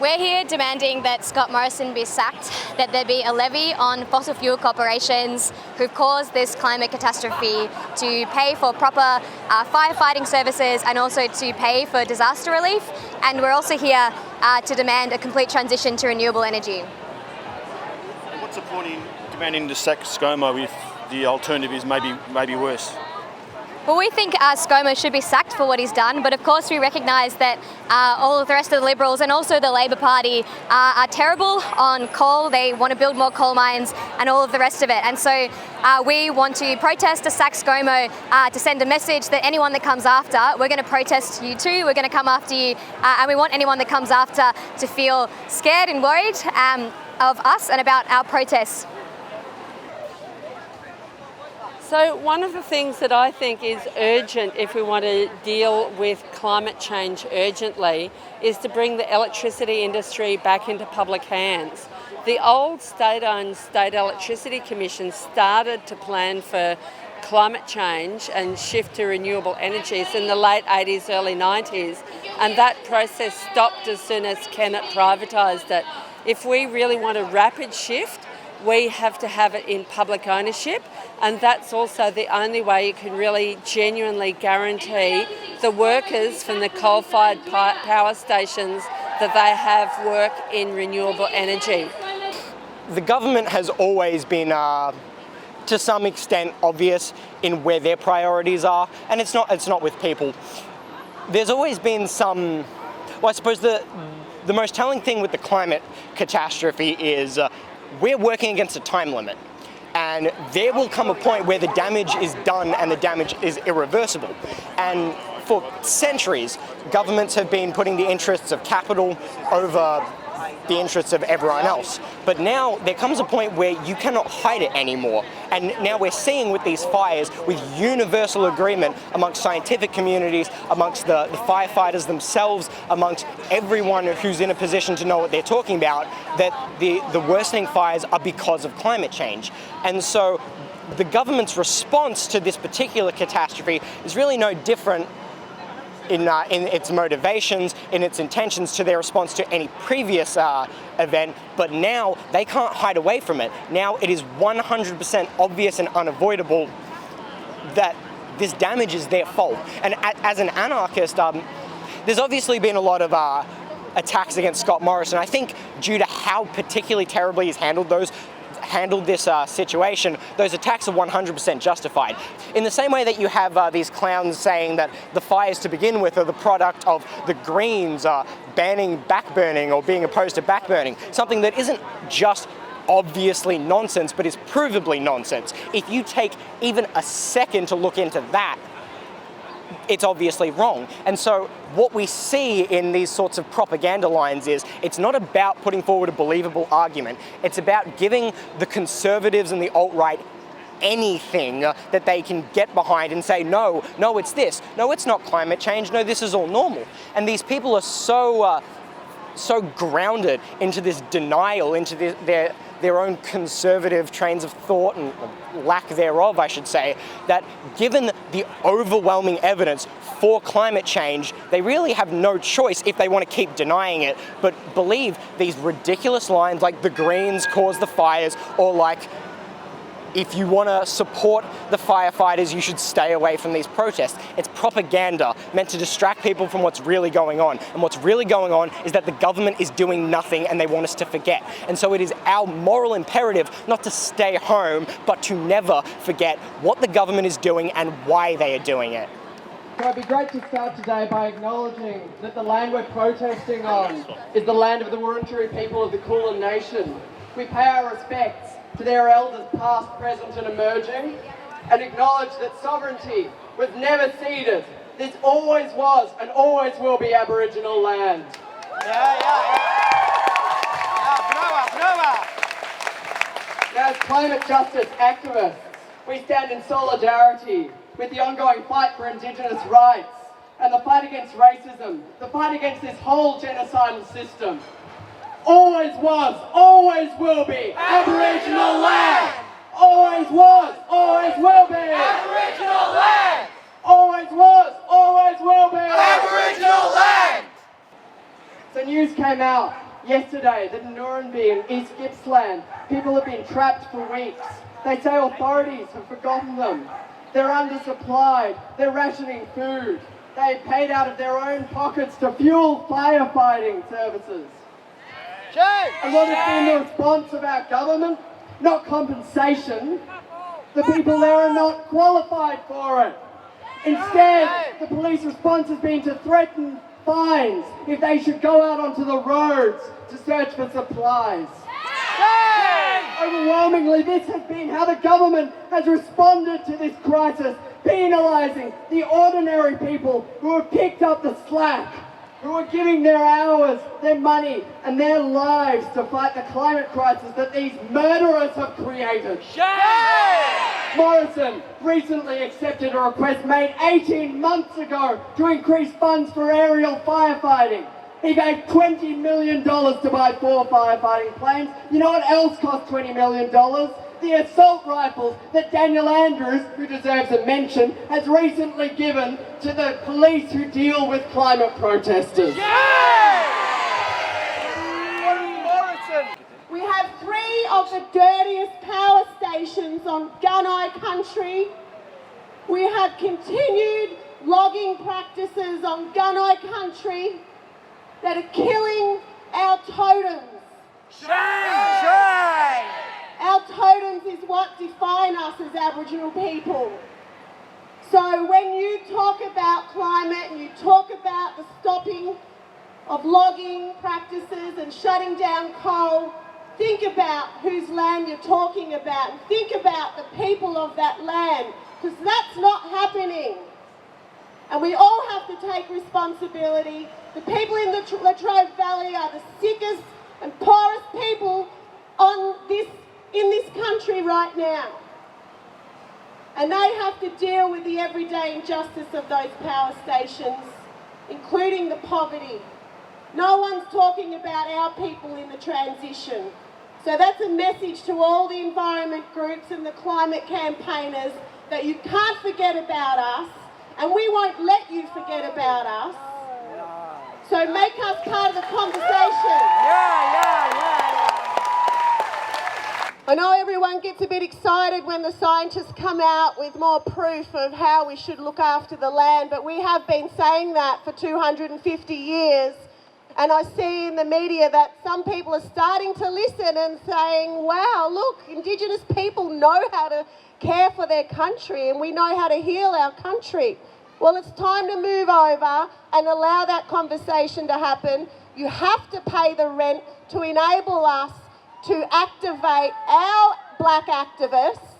We're here demanding that Scott Morrison be sacked, that there be a levy on fossil fuel corporations who've caused this climate catastrophe to pay for proper firefighting services and also to pay for disaster relief. And we're also here to demand a complete transition to renewable energy. What's the point in demanding to sack Scomo if the alternative is maybe worse? Well, we think Scomo should be sacked for what he's done, but of course we recognise that all of the rest of the Liberals and also the Labor Party are terrible on coal. They want to build more coal mines and all of the rest of it. And so we want to protest to sack Scomo to send a message that anyone that comes after, we're going to protest you too, we're going to come after you, and we want anyone that comes after to feel scared and worried of us and about our protests. So one of the things that I think is urgent if we want to deal with climate change urgently is to bring the electricity industry back into public hands. The old state-owned State Electricity Commission started to plan for climate change and shift to renewable energies in the late 80s, early 90s, and that process stopped as soon as Kennett privatised it. If we really want a rapid shift, we have to have it in public ownership, and that's also the only way you can really genuinely guarantee the workers from the coal-fired power stations that they have work in renewable energy. The government has always been, to some extent, obvious in where their priorities are, and it's not with people. There's always been some, well, I suppose the most telling thing with the climate catastrophe is we're working against a time limit, and there will come a point where the damage is done and the damage is irreversible. And for centuries, governments have been putting the interests of capital over the interests of everyone else. But now there comes a point where you cannot hide it anymore. And now we're seeing with these fires, with universal agreement amongst scientific communities, amongst the firefighters themselves, amongst everyone who's in a position to know what they're talking about, that the worsening fires are because of climate change. And so the government's response to this particular catastrophe is really no different in its motivations, in its intentions to their response to any previous event, but now they can't hide away from it. Now it is 100% obvious and unavoidable that this damage is their fault. And as an anarchist, there's obviously been a lot of attacks against Scott Morrison. I think due to how particularly terribly he's handled this situation, those attacks are 100% justified. In the same way that you have these clowns saying that the fires to begin with are the product of the Greens banning backburning or being opposed to backburning, something that isn't just obviously nonsense, but is provably nonsense. If you take even a second to look into that, it's obviously wrong. And so what we see in these sorts of propaganda lines is it's not about putting forward a believable argument. It's about giving the conservatives and the alt-right anything that they can get behind and say, no, it's this. No, it's not climate change. No, this is all normal. And these people are so grounded into this denial, into their own conservative trains of thought and lack thereof, I should say, that given the overwhelming evidence for climate change, they really have no choice if they want to keep denying it, but believe these ridiculous lines like the Greens caused the fires, or like, if you want to support the firefighters, you should stay away from these protests. It's propaganda meant to distract people from what's really going on. And what's really going on is that the government is doing nothing and they want us to forget. And so it is our moral imperative not to stay home, but to never forget what the government is doing and why they are doing it. So it'd be great to start today by acknowledging that the land we're protesting on is the land of the Wurundjeri people of the Kulin Nation. We pay our respects to their elders past, present and emerging, and acknowledge that sovereignty was never ceded. This always was and always will be Aboriginal land. Now, as climate justice activists, we stand in solidarity with the ongoing fight for Indigenous rights and the fight against racism, the fight against this whole genocidal system. Always was, always will be Aboriginal land! Always was, always will be Aboriginal land! Always was, always will be Aboriginal land! So news came out Yesterday, the Nuremberg in East Gippsland, people have been trapped for weeks. They say authorities have forgotten them. They're undersupplied, they're rationing food. They paid out of their own pockets to fuel firefighting services. And what has been the response of our government? Not compensation. The people there are not qualified for it. Instead, the police response has been to threaten fines if they should go out onto the roads to search for supplies. Overwhelmingly, this has been how the government has responded to this crisis, penalising the ordinary people who have picked up the slack, who are giving their hours, their money and their lives to fight the climate crisis that these murderers have created. Morrison recently accepted a request made 18 months ago to increase funds for aerial firefighting. He gave $20 million to buy 4 firefighting planes. You know what else cost $20 million? The assault rifles that Daniel Andrews, who deserves a mention, has recently given to the police who deal with climate protesters. We have 3 of the dirtiest power stations on Gunnai country. We have continued logging practices on Gunnai country that are killing our totems. Our totems is what define us as Aboriginal people. So when you talk about climate and you talk about the stopping of logging practices and shutting down coal, think about whose land you're talking about and think about the people of that land, because that's not happening. And we all have to take responsibility. The people in the Latrobe Valley are the sickest and poorest people in this country right now. And they have to deal with the everyday injustice of those power stations, including the poverty. No one's talking about our people in the transition. So that's a message to all the environment groups and the climate campaigners that you can't forget about us, and we won't let you forget about us. So make us part of the conversation. I know everyone gets a bit excited when the scientists come out with more proof of how we should look after the land, but we have been saying that for 250 years. And I see in the media that some people are starting to listen and saying, wow, look, Indigenous people know how to care for their country and we know how to heal our country. Well, it's time to move over and allow that conversation to happen. You have to pay the rent to enable us to activate our black activists.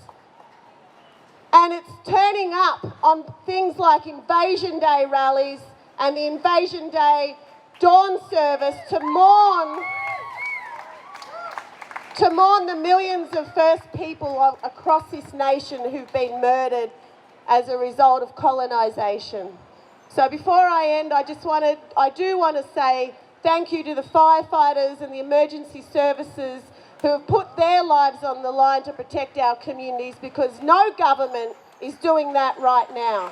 And it's turning up on things like Invasion Day rallies and the Invasion Day dawn service to mourn the millions of First People across this nation who've been murdered as a result of colonisation. So before I end, I do want to say thank you to the firefighters and the emergency services who have put their lives on the line to protect our communities, because no government is doing that right now.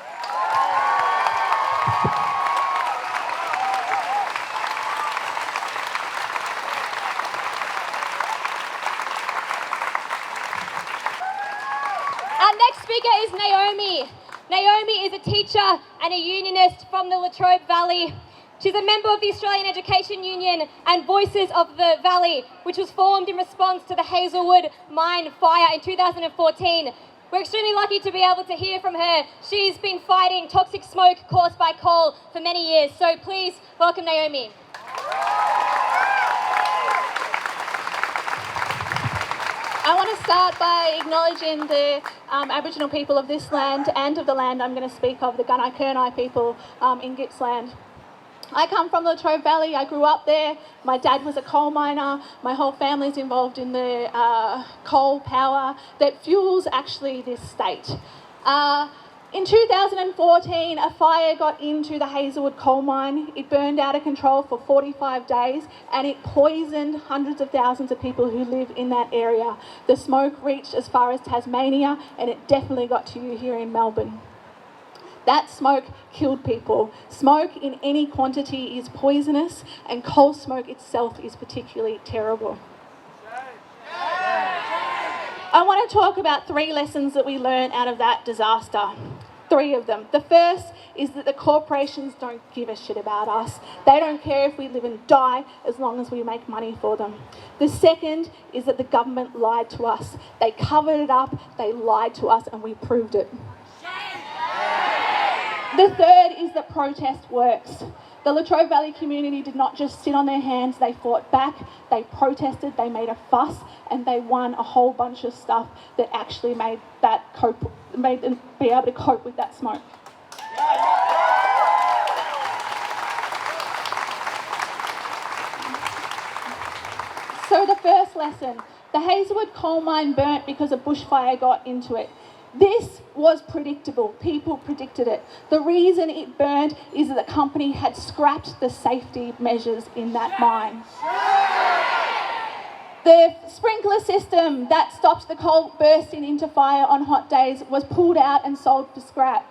Our next speaker is Naomi. Naomi is a teacher and a unionist from the Latrobe Valley. She's a member of the Australian Education Union and Voices of the Valley, which was formed in response to the Hazelwood mine fire in 2014. We're extremely lucky to be able to hear from her. She's been fighting toxic smoke caused by coal for many years. So please welcome Naomi. I want to start by acknowledging the Aboriginal people of this land and of the land I'm going to speak of, the Gunnai-Gunditjmara people in Gippsland. I come from the Latrobe Valley. I grew up there. My dad was a coal miner. My whole family's involved in the coal power that fuels actually this state. In 2014, a fire got into the Hazelwood coal mine. It burned out of control for 45 days and it poisoned hundreds of thousands of people who live in that area. The smoke reached as far as Tasmania and it definitely got to you here in Melbourne. That smoke killed people. Smoke in any quantity is poisonous, and coal smoke itself is particularly terrible. I want to talk about 3 lessons that we learned out of that disaster. 3 of them. The first is that the corporations don't give a shit about us. They don't care if we live and die as long as we make money for them. The second is that the government lied to us. They covered it up, they lied to us, and we proved it. The third is that protest works. The Latrobe Valley community did not just sit on their hands, they fought back, they protested, they made a fuss, and they won a whole bunch of stuff that actually made them be able to cope with that smoke. So the first lesson, the Hazelwood coal mine burnt because a bushfire got into it. This was predictable. People predicted it. The reason it burned is that the company had scrapped the safety measures in that mine. The sprinkler system that stopped the coal bursting into fire on hot days was pulled out and sold for scrap.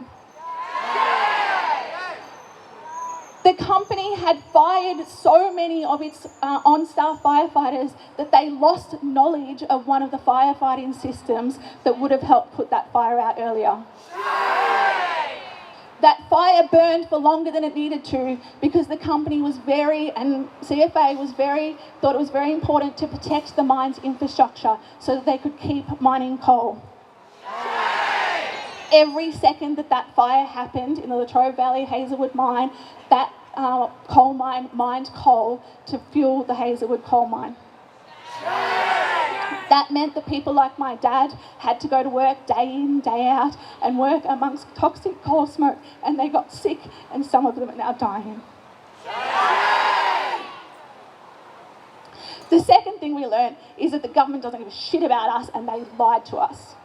The company had fired so many of its on-staff firefighters that they lost knowledge of one of the firefighting systems that would have helped put that fire out earlier. That fire burned for longer than it needed to because the company was and CFA thought it was very important to protect the mine's infrastructure so that they could keep mining coal. Every second that fire happened in the Latrobe Valley Hazelwood mine, that coal mine mined coal to fuel the Hazelwood coal mine. That meant that people like my dad had to go to work day in, day out and work amongst toxic coal smoke, and they got sick, and some of them are now dying. The second thing we learned is that the government doesn't give a shit about us, and they lied to us.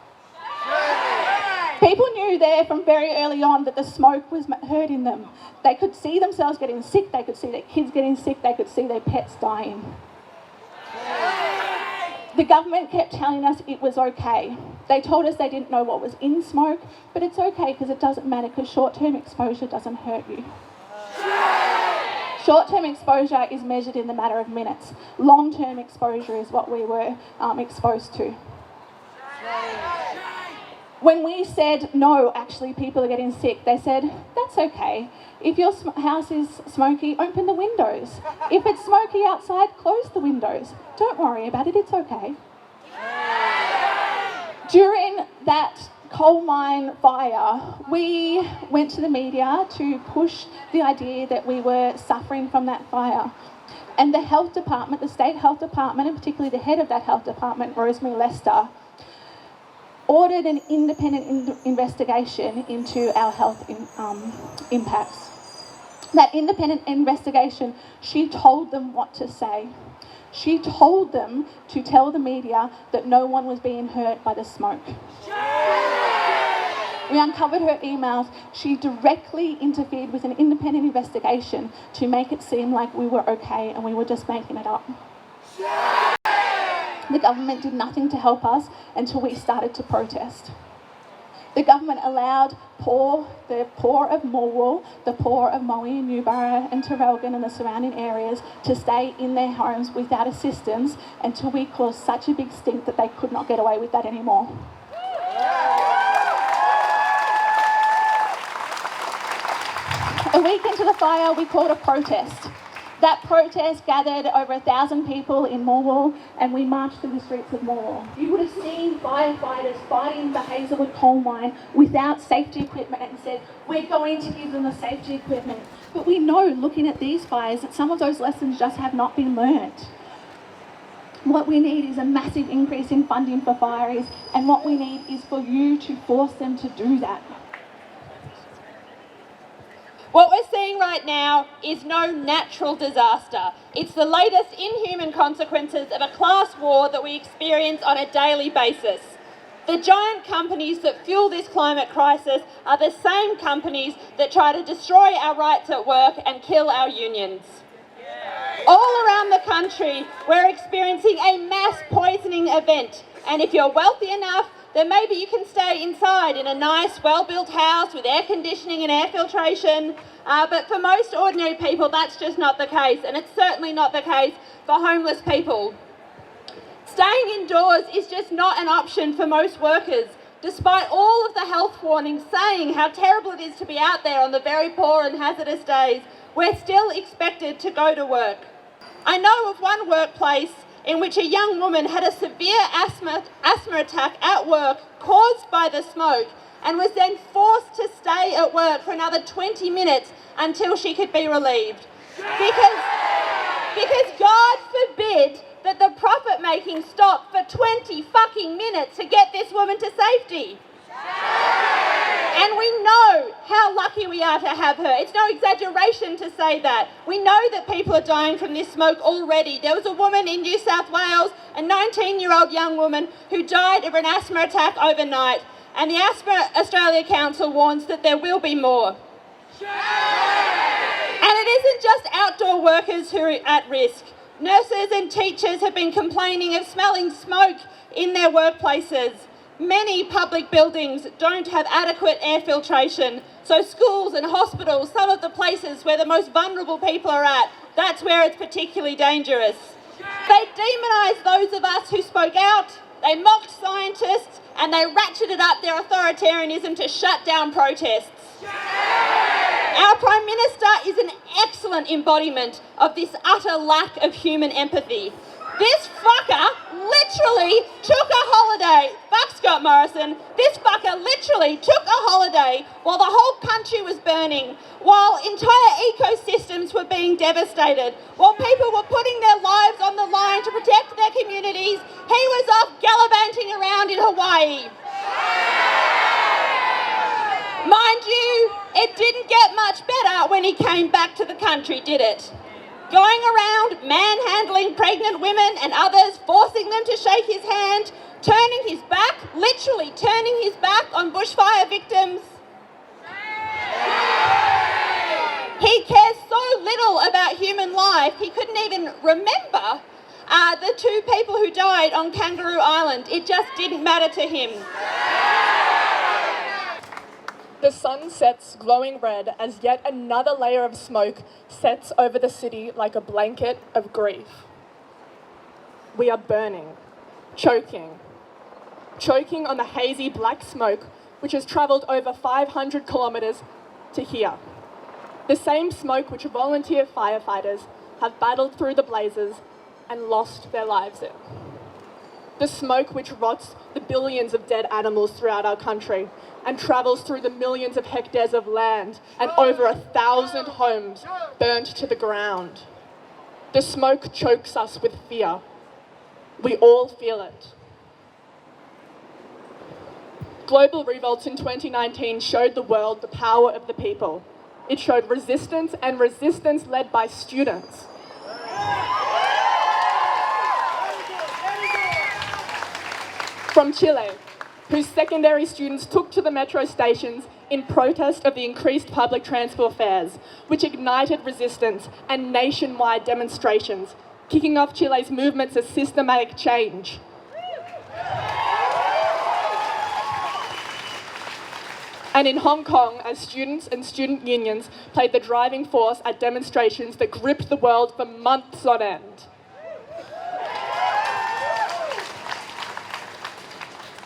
People knew there from very early on that the smoke was hurting them. They could see themselves getting sick, they could see their kids getting sick, they could see their pets dying. The government kept telling us it was okay. They told us they didn't know what was in smoke, but it's okay because it doesn't matter because short-term exposure doesn't hurt you. Short-term exposure is measured in the matter of minutes. Long-term exposure is what we were exposed to. When we said, no, actually people are getting sick, they said, that's okay. If your house is smoky, open the windows. If it's smoky outside, close the windows. Don't worry about it, it's okay. During that coal mine fire, we went to the media to push the idea that we were suffering from that fire. And the health department, the state health department, and particularly the head of that health department, Rosemary Lester, ordered an independent investigation into our health impacts. That independent investigation, she told them what to say. She told them to tell the media that no one was being hurt by the smoke. We uncovered her emails. She directly interfered with an independent investigation to make it seem like we were okay and we were just making it up. The government did nothing to help us until we started to protest. The government allowed the poor of Morwell, the poor of Moe and Newborough and Traralgon and the surrounding areas to stay in their homes without assistance until we caused such a big stink that they could not get away with that anymore. A week into the fire, we called a protest. That protest gathered over 1,000 people in Morwell, and we marched through the streets of Morwell. You would have seen firefighters fighting the Hazelwood coal mine without safety equipment and said, we're going to give them the safety equipment. But we know, looking at these fires, that some of those lessons just have not been learnt. What we need is a massive increase in funding for fireys, and what we need is for you to force them to do that. What we're seeing right now is no natural disaster. It's the latest inhuman consequences of a class war that we experience on a daily basis. The giant companies that fuel this climate crisis are the same companies that try to destroy our rights at work and kill our unions. All around the country, we're experiencing a mass poisoning event, and if you're wealthy enough, then maybe you can stay inside in a nice, well-built house with air conditioning and air filtration. But for most ordinary people, that's just not the case, and it's certainly not the case for homeless people. Staying indoors is just not an option for most workers, despite all of the health warnings saying how terrible it is to be out there on the very poor and hazardous days. We're still expected to go to work. I know of one workplace in which a young woman had a severe asthma attack at work caused by the smoke and was then forced to stay at work for another 20 minutes until she could be relieved. Because God forbid that the profit making stopped for 20 fucking minutes to get this woman to safety. And we know how lucky we are to have her. It's no exaggeration to say that. We know that people are dying from this smoke already. There was a woman in New South Wales, a 19-year-old young woman, who died of an asthma attack overnight. And the Asthma Australia Council warns that there will be more. And it isn't just outdoor workers who are at risk. Nurses and teachers have been complaining of smelling smoke in their workplaces. Many public buildings don't have adequate air filtration, so schools and hospitals, some of the places where the most vulnerable people are at, that's where it's particularly dangerous. They demonised those of us who spoke out, they mocked scientists, and they ratcheted up their authoritarianism to shut down protests. Our Prime Minister is an excellent embodiment of this utter lack of human empathy. This fucker literally took a holiday. Fuck Scott Morrison. This fucker literally took a holiday while the whole country was burning, while entire ecosystems were being devastated, while people were putting their lives on the line to protect their communities. He was off gallivanting around in Hawaii. Mind you, it didn't get much better when he came back to the country, did it? Going around manhandling pregnant women and others, forcing them to shake his hand, turning his back, literally turning his back on bushfire victims. He cares so little about human life, he couldn't even remember the 2 people who died on Kangaroo Island. It just didn't matter to him. The sun sets glowing red as yet another layer of smoke sets over the city like a blanket of grief. We are burning, choking on the hazy black smoke which has travelled over 500 kilometres to here. The same smoke which volunteer firefighters have battled through the blazes and lost their lives in. The smoke which rots the billions of dead animals throughout our country and travels through the millions of hectares of land and over 1,000 homes burnt to the ground. The smoke chokes us with fear. We all feel it. Global revolts in 2019 showed the world the power of the people. It showed resistance, and resistance led by students. From Chile, whose secondary students took to the metro stations in protest of the increased public transport fares, which ignited resistance and nationwide demonstrations, kicking off Chile's movements of systematic change. And in Hong Kong, as students and student unions played the driving force at demonstrations that gripped the world for months on end.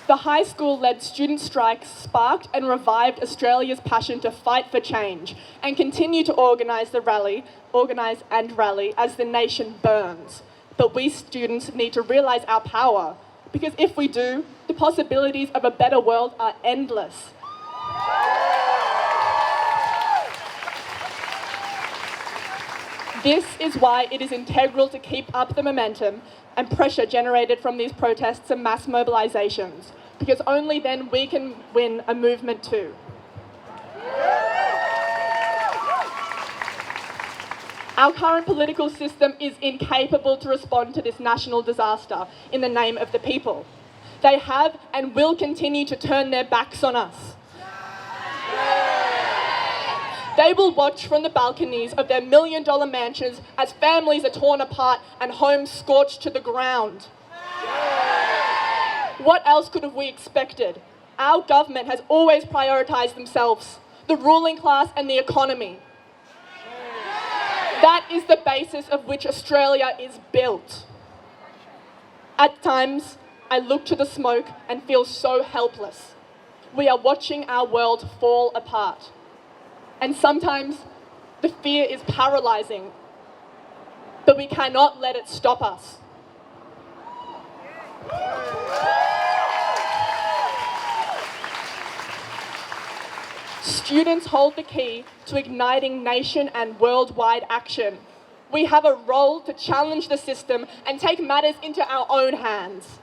The high school-led student strikes sparked and revived Australia's passion to fight for change and continue to organise and rally as the nation burns. But we students need to realise our power, because if we do, the possibilities of a better world are endless. This is why it is integral to keep up the momentum and pressure generated from these protests and mass mobilisations, because only then we can win a movement too. Our current political system is incapable to respond to this national disaster in the name of the people. They have and will continue to turn their backs on us. They will watch from the balconies of their million-dollar mansions as families are torn apart and homes scorched to the ground. What else could have we expected? Our government has always prioritised themselves, the ruling class and the economy. That is the basis of which Australia is built. At times, I look to the smoke and feel so helpless. We are watching our world fall apart. And sometimes the fear is paralysing, but we cannot let it stop us. Students hold the key to igniting nation and worldwide action. We have a role to challenge the system and take matters into our own hands.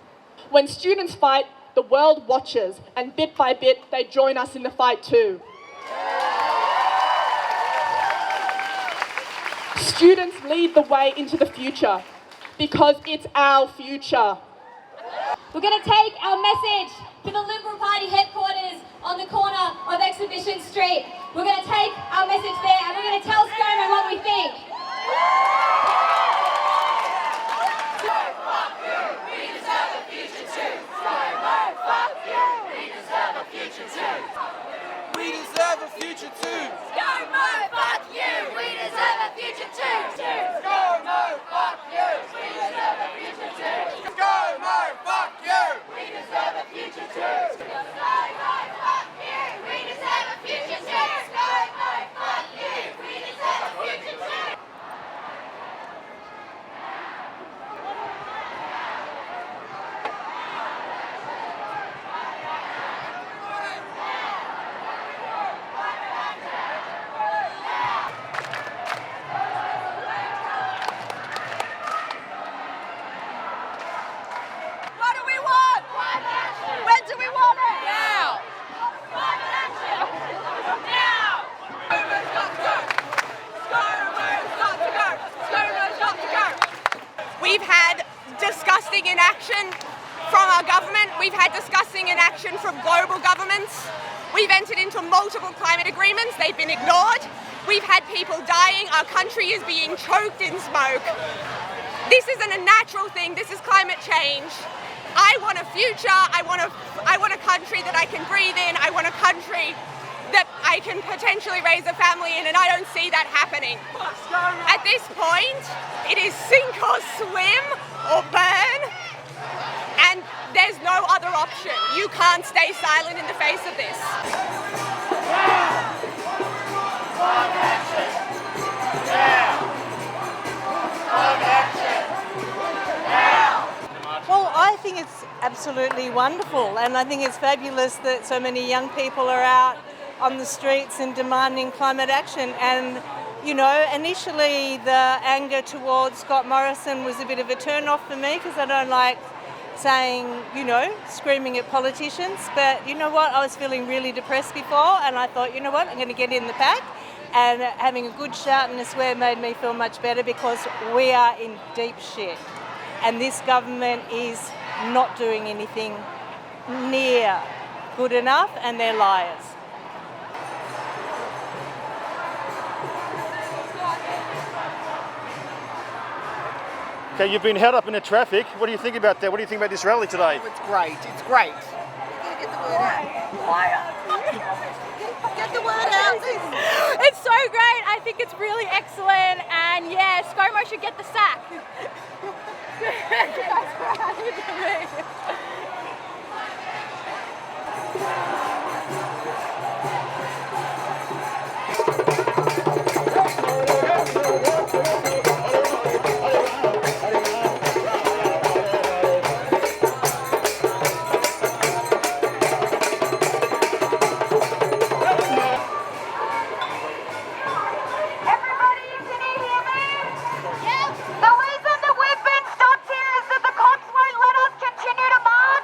When students fight, the world watches, and bit by bit, they join us in the fight too. Students lead the way into the future, because it's our future. We're going to take our message to the Liberal Party headquarters on the corner of Exhibition Street. We're going to take our message there and we're going to tell Scomo what we think. Fuck you, we deserve a future too. Scomo, fuck you, we deserve a future too. We deserve a future too. Scomo, fuck you, we deserve a future too. Scomo, fuck you, we deserve a future too. Scomo, fuck you, we deserve a future too. Scomo, fuck you, we deserve a future too. Scomo, fuck you, we deserve a future too. What do we want? When do we want it? Now. Now. Scomo's got to go. Scomo's got to go. Scomo's got to go. We've had disgusting inaction from our government. We've had disgusting inaction from global governments. We've entered into multiple climate agreements. They've been ignored. We've had people dying. Our country is being choked in smoke. This isn't a natural thing. This is climate change. I want a future. I want a country that I can breathe in. I want a country that I can potentially raise a family in, and I don't see that happening. At this point, it is sink or swim or burn, and there's no other option. You can't stay silent in the face of this. Well, I think it's absolutely wonderful, and I think it's fabulous that so many young people are out on the streets and demanding climate action. And, you know, initially the anger towards Scott Morrison was a bit of a turn-off for me because I don't like saying, you know, screaming at politicians. But you know what, I was feeling really depressed before, and I thought, you know what, I'm going to get in the pack. And having a good shout and a swear made me feel much better because we are in deep shit. And this government is not doing anything near good enough, and they're liars. Okay, you've been held up in the traffic. What do you think about that? What do you think about this rally today? Oh, it's great. It's great. Get the word out. Get the word out. It's so great. I think it's really excellent, and yeah, Scomo should get the sack. The reason that we've been stopped here is that the cops won't let us continue to march.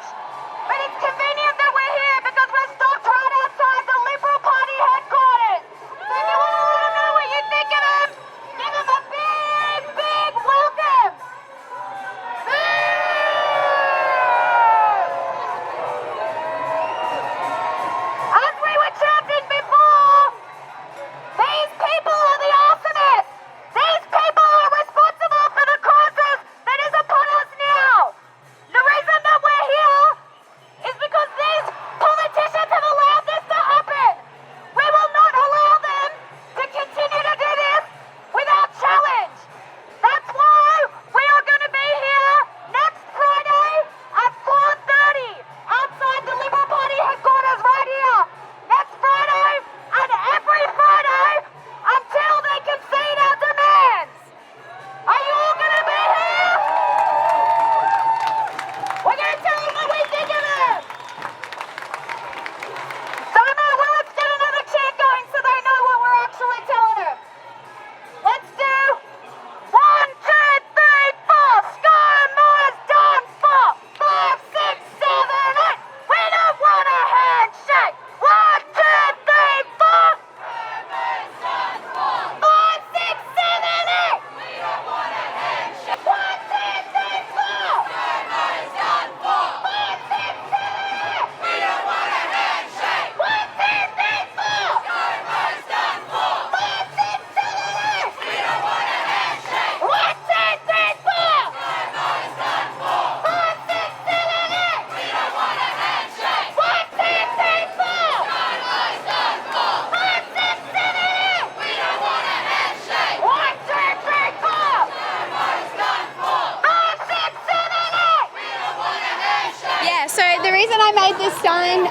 reason I made this sign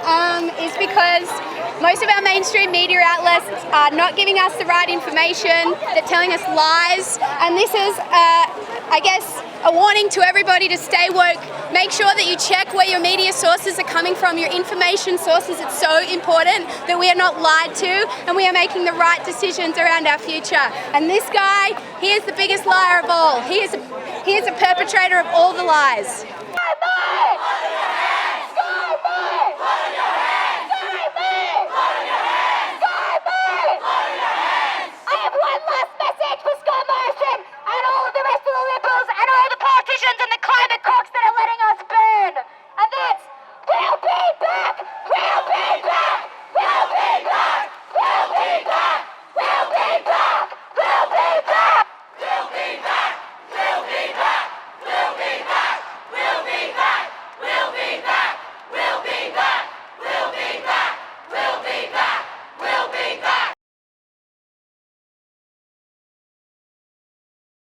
is because most of our mainstream media outlets are not giving us the right information. They're telling us lies, and this is, I guess, a warning to everybody to stay woke. Make sure that you check where your media sources are coming from, your information sources. It's so important that we are not lied to and we are making the right decisions around our future. And this guy, he is the biggest liar of all. He is a perpetrator of all the lies.